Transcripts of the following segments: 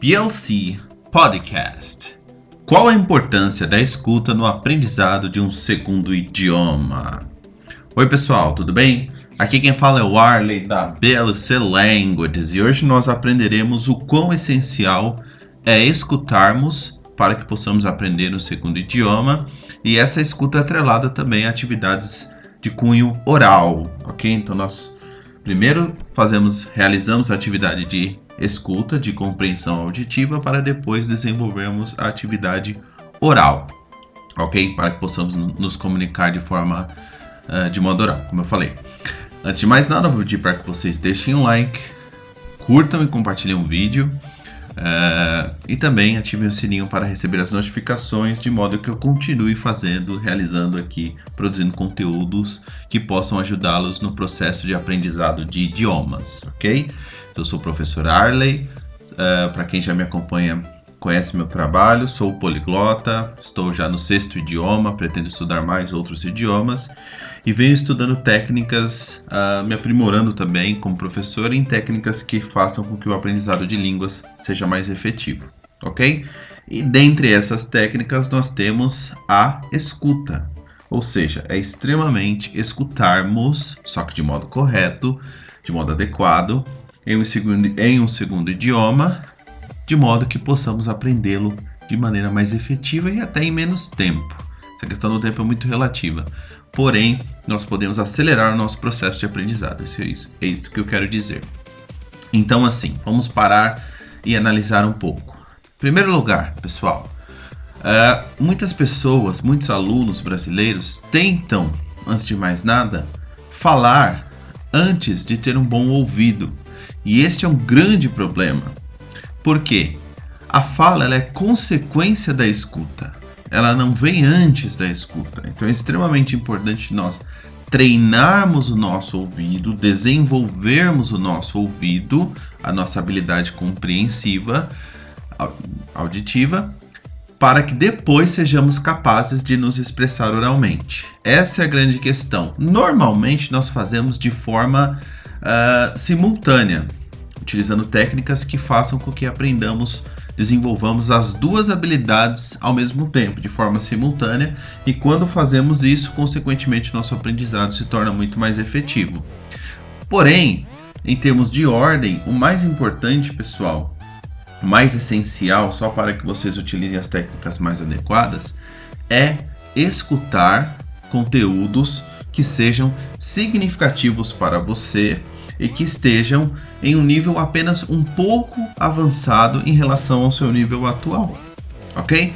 PLC Podcast. Qual a importância da escuta no aprendizado de um segundo idioma? Oi pessoal, tudo bem? Aqui quem fala é o Arley da PLC Languages e hoje nós aprenderemos o quão essencial é escutarmos para que possamos aprender um segundo idioma, e essa escuta é atrelada também a atividades de cunho oral, ok? Então nós primeiro realizamos a atividade de escuta, de compreensão auditiva, para depois desenvolvermos a atividade oral, ok? Para que possamos nos comunicar de modo oral, como eu falei. Antes de mais nada, vou pedir para que vocês deixem um like, curtam e compartilhem o vídeo, e também ativem o sininho para receber as notificações, de modo que eu continue realizando aqui, produzindo conteúdos que possam ajudá-los no processo de aprendizado de idiomas, ok? Eu sou o professor Arley, para quem já me acompanha, conhece meu trabalho, sou poliglota, estou já no 6º idioma, pretendo estudar mais outros idiomas e venho estudando técnicas, me aprimorando também como professor em técnicas que façam com que o aprendizado de línguas seja mais efetivo, ok? E dentre essas técnicas nós temos a escuta, ou seja, é extremamente escutarmos, só que de modo correto, de modo adequado, em um segundo idioma, de modo que possamos aprendê-lo de maneira mais efetiva e até em menos tempo. Essa questão do tempo é muito relativa, porém, nós podemos acelerar o nosso processo de aprendizado, é isso que eu quero dizer. Então, assim, vamos parar e analisar um pouco. Em primeiro lugar, pessoal, muitos alunos brasileiros tentam, antes de mais nada, falar antes de ter um bom ouvido. E este é um grande problema. Por quê? A fala ela é consequência da escuta. Ela não vem antes da escuta. Então é extremamente importante nós treinarmos o nosso ouvido, desenvolvermos o nosso ouvido, a nossa habilidade compreensiva, auditiva, para que depois sejamos capazes de nos expressar oralmente. Essa é a grande questão. Normalmente nós fazemos de forma simultânea, utilizando técnicas que façam com que desenvolvamos as duas habilidades ao mesmo tempo, de forma simultânea, e quando fazemos isso, consequentemente, nosso aprendizado se torna muito mais efetivo. Porém, em termos de ordem, o mais importante, pessoal, o mais essencial, só para que vocês utilizem as técnicas mais adequadas, é escutar conteúdos que sejam significativos para você e que estejam em um nível apenas um pouco avançado em relação ao seu nível atual, ok?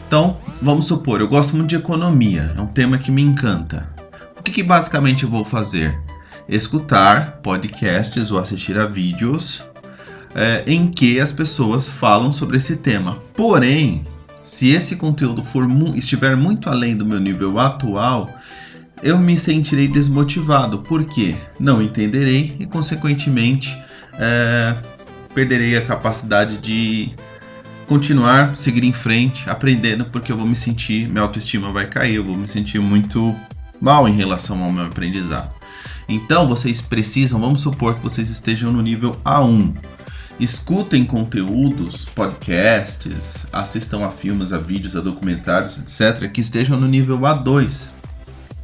Então, vamos supor, eu gosto muito de economia, é um tema que me encanta. O que basicamente eu vou fazer? Escutar podcasts ou assistir a vídeos em que as pessoas falam sobre esse tema. Porém, se esse conteúdo estiver muito além do meu nível atual, eu me sentirei desmotivado, porque não entenderei e, consequentemente, perderei a capacidade de seguir em frente, aprendendo, porque minha autoestima vai cair, eu vou me sentir muito mal em relação ao meu aprendizado. Então, vamos supor que vocês estejam no nível A1. Escutem conteúdos, podcasts, assistam a filmes, a vídeos, a documentários, etc., que estejam no nível A2.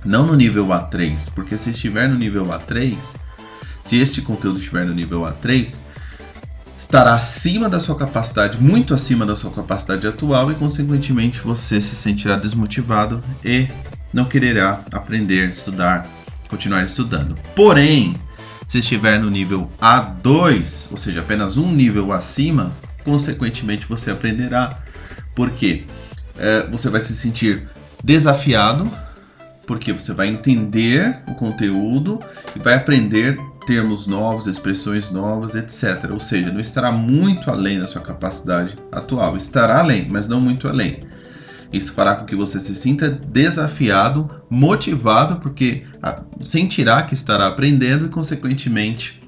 Não no nível A3, porque se estiver no nível A3, se este conteúdo estiver no nível A3, estará acima da sua capacidade, muito acima da sua capacidade atual, e consequentemente você se sentirá desmotivado e não quererá aprender, estudar, continuar estudando. Porém, se estiver no nível A2, ou seja, apenas um nível acima, consequentemente você aprenderá. Por quê? Você vai se sentir desafiado, porque você vai entender o conteúdo e vai aprender termos novos, expressões novas, etc. Ou seja, não estará muito além da sua capacidade atual. Estará além, mas não muito além. Isso fará com que você se sinta desafiado, motivado, porque sentirá que estará aprendendo e, consequentemente,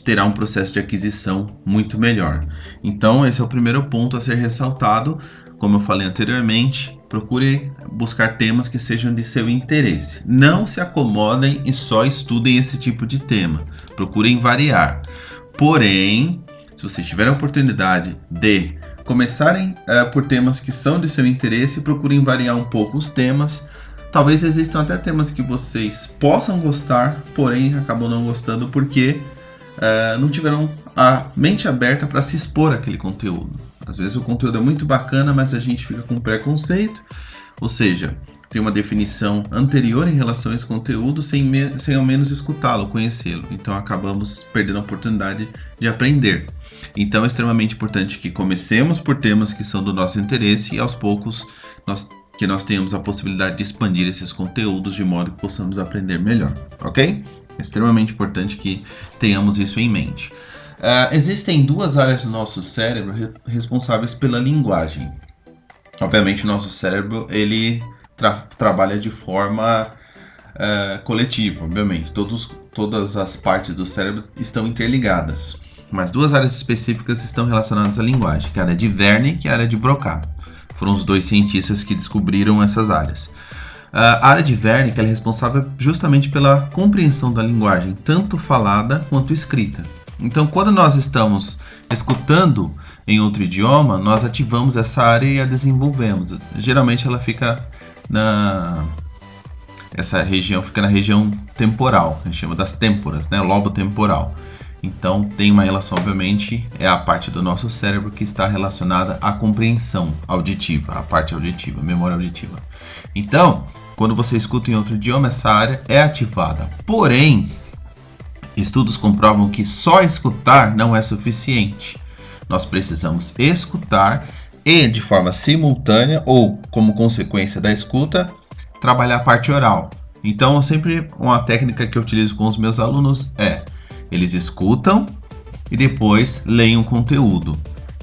terá um processo de aquisição muito melhor. Então, esse é o primeiro ponto a ser ressaltado. Como eu falei anteriormente, procure buscar temas que sejam de seu interesse. Não se acomodem e só estudem esse tipo de tema. Procurem variar. Porém, se vocês tiverem a oportunidade de começarem por temas que são de seu interesse, procurem variar um pouco os temas. Talvez existam até temas que vocês possam gostar, porém acabam não gostando porque não tiveram a mente aberta para se expor àquele conteúdo. Às vezes o conteúdo é muito bacana, mas a gente fica com preconceito, ou seja, tem uma definição anterior em relação a esse conteúdo sem ao menos escutá-lo, conhecê-lo. Então acabamos perdendo a oportunidade de aprender. Então é extremamente importante que comecemos por temas que são do nosso interesse e aos poucos nós tenhamos a possibilidade de expandir esses conteúdos de modo que possamos aprender melhor, ok? É extremamente importante que tenhamos isso em mente. Existem duas áreas do nosso cérebro responsáveis pela linguagem. Obviamente o nosso cérebro ele trabalha de forma coletiva, obviamente. Todas as partes do cérebro estão interligadas. Mas duas áreas específicas estão relacionadas à linguagem, que é a área de Wernicke e a área de Broca. Foram os dois cientistas que descobriram essas áreas. A área de Wernicke é responsável justamente pela compreensão da linguagem, tanto falada quanto escrita. Então, quando nós estamos escutando em outro idioma, nós ativamos essa área e a desenvolvemos. Geralmente ela fica essa região fica na região temporal, a gente chama das têmporas, né? Lobo temporal. Então tem uma relação, obviamente, é a parte do nosso cérebro que está relacionada à compreensão auditiva, a parte auditiva, a memória auditiva. Então, quando você escuta em outro idioma, essa área é ativada. Porém, estudos comprovam que só escutar não é suficiente. Nós precisamos escutar e, de forma simultânea ou como consequência da escuta, trabalhar a parte oral. Então, sempre uma técnica que eu utilizo com os meus alunos é: eles escutam e depois leem o conteúdo.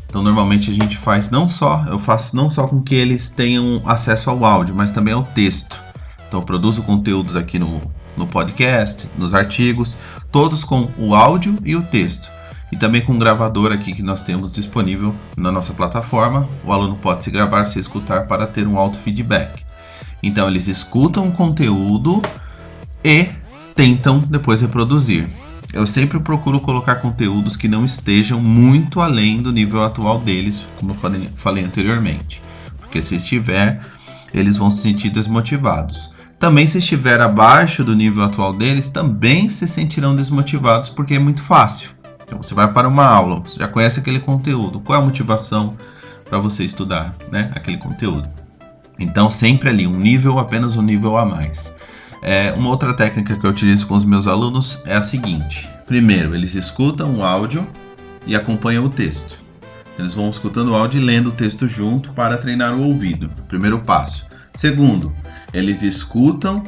Então, normalmente eu faço não só com que eles tenham acesso ao áudio, mas também ao texto. Então, eu produzo conteúdos aqui no podcast, nos artigos, todos com o áudio e o texto. E também com um gravador aqui que nós temos disponível na nossa plataforma. O aluno pode se gravar, se escutar para ter um auto-feedback. Então, eles escutam o conteúdo e tentam depois reproduzir. Eu sempre procuro colocar conteúdos que não estejam muito além do nível atual deles, como eu falei anteriormente. Porque se estiver, eles vão se sentir desmotivados. Também se estiver abaixo do nível atual deles, também se sentirão desmotivados porque é muito fácil. Então você vai para uma aula, você já conhece aquele conteúdo. Qual é a motivação para você estudar, né, aquele conteúdo? Então sempre ali, apenas um nível a mais. Uma outra técnica que eu utilizo com os meus alunos é a seguinte: primeiro, eles escutam o áudio e acompanham o texto. Eles vão escutando o áudio e lendo o texto junto para treinar o ouvido. Primeiro passo. Segundo, eles escutam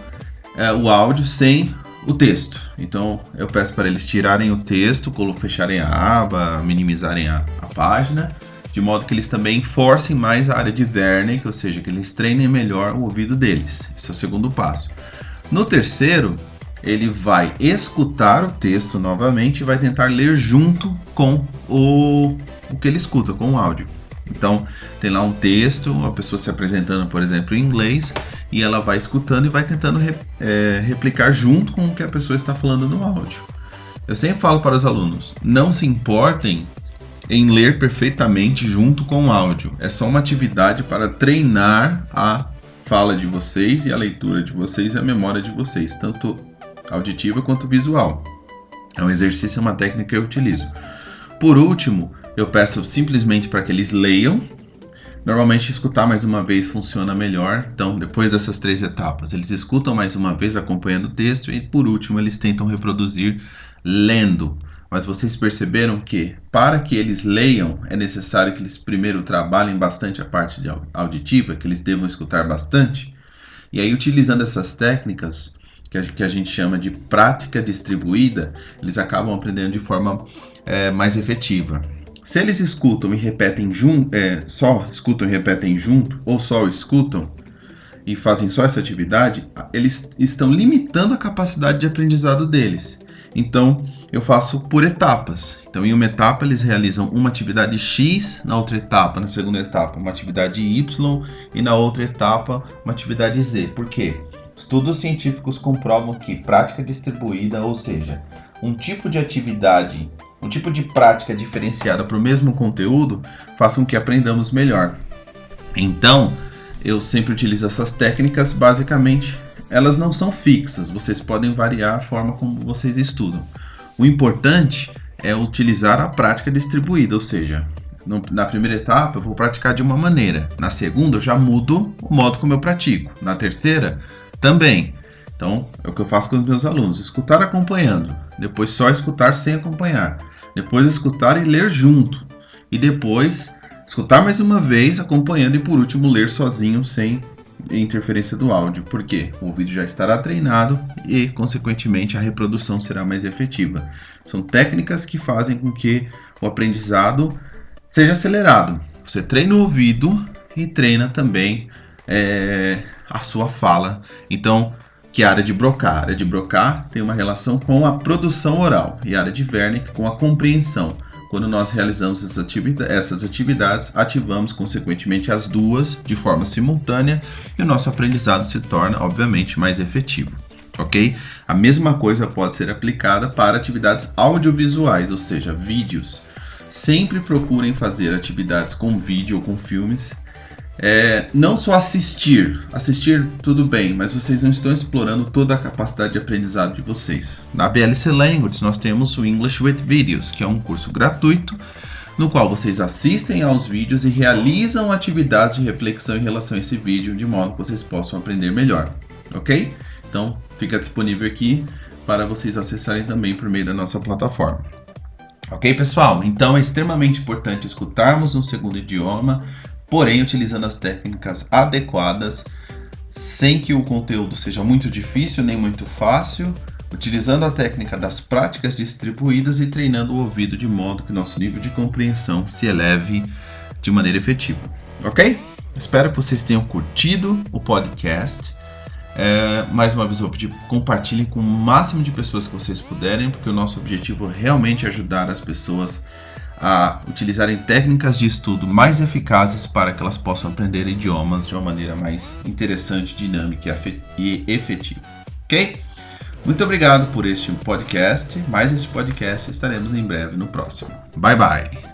o áudio sem o texto. Então, eu peço para eles tirarem o texto, fecharem a aba, minimizarem a página, de modo que eles também forcem mais a área de Wernicke, ou seja, que eles treinem melhor o ouvido deles. Esse é o segundo passo. No terceiro, ele vai escutar o texto novamente e vai tentar ler junto com o que ele escuta, com o áudio. Então, tem lá um texto, uma pessoa se apresentando, por exemplo, em inglês, e ela vai escutando e vai tentando replicar junto com o que a pessoa está falando no áudio. Eu sempre falo para os alunos, não se importem em ler perfeitamente junto com o áudio. É só uma atividade para treinar a fala de vocês e a leitura de vocês e a memória de vocês, tanto auditiva quanto visual. É um exercício, uma técnica que eu utilizo. Por último, eu peço simplesmente para que eles leiam. Normalmente escutar mais uma vez funciona melhor. Então, depois dessas 3 etapas, eles escutam mais uma vez acompanhando o texto e, por último, eles tentam reproduzir lendo. Mas vocês perceberam que, para que eles leiam, é necessário que eles primeiro trabalhem bastante a parte auditiva, que eles devam escutar bastante. E aí, utilizando essas técnicas, que a gente chama de prática distribuída, eles acabam aprendendo de forma mais efetiva. Se eles escutam e repetem só escutam e repetem junto, ou só escutam e fazem só essa atividade, eles estão limitando a capacidade de aprendizado deles. Então, eu faço por etapas. Então, em uma etapa, eles realizam uma atividade X, na outra etapa, na segunda etapa, uma atividade Y, e na outra etapa, uma atividade Z. Por quê? Estudos científicos comprovam que prática distribuída, ou seja, um tipo de atividade um tipo de prática diferenciada para o mesmo conteúdo faz com que aprendamos melhor. Então, eu sempre utilizo essas técnicas, basicamente, elas não são fixas, vocês podem variar a forma como vocês estudam. O importante é utilizar a prática distribuída, ou seja, na primeira etapa eu vou praticar de uma maneira, na segunda eu já mudo o modo como eu pratico, na terceira também. Então, é o que eu faço com os meus alunos, escutar acompanhando, depois só escutar sem acompanhar, depois escutar e ler junto, e depois escutar mais uma vez acompanhando e por último ler sozinho sem interferência do áudio, porque o ouvido já estará treinado e consequentemente a reprodução será mais efetiva. São técnicas que fazem com que o aprendizado seja acelerado. Você treina o ouvido e treina também a sua fala. Então, que é a área de Broca? A área de Broca tem uma relação com a produção oral e a área de Wernicke com a compreensão. Quando nós realizamos essas atividades, ativamos consequentemente as duas de forma simultânea e o nosso aprendizado se torna, obviamente, mais efetivo. Ok? A mesma coisa pode ser aplicada para atividades audiovisuais, ou seja, vídeos. Sempre procurem fazer atividades com vídeo ou com filmes. Não só assistir tudo bem, mas vocês não estão explorando toda a capacidade de aprendizado de vocês. Na BLC Language nós temos o English with Videos, que é um curso gratuito, no qual vocês assistem aos vídeos e realizam atividades de reflexão em relação a esse vídeo, de modo que vocês possam aprender melhor, ok? Então fica disponível aqui para vocês acessarem também por meio da nossa plataforma. Ok, pessoal? Então é extremamente importante escutarmos um segundo idioma, porém utilizando as técnicas adequadas, sem que o conteúdo seja muito difícil nem muito fácil, utilizando a técnica das práticas distribuídas e treinando o ouvido de modo que nosso nível de compreensão se eleve de maneira efetiva. Ok? Espero que vocês tenham curtido o podcast. Mais uma vez eu vou pedir, compartilhem com o máximo de pessoas que vocês puderem, porque o nosso objetivo é realmente ajudar as pessoas a utilizarem técnicas de estudo mais eficazes para que elas possam aprender idiomas de uma maneira mais interessante, dinâmica e efetiva. Ok? Muito obrigado por este podcast. Mais este podcast estaremos em breve no próximo. Bye bye!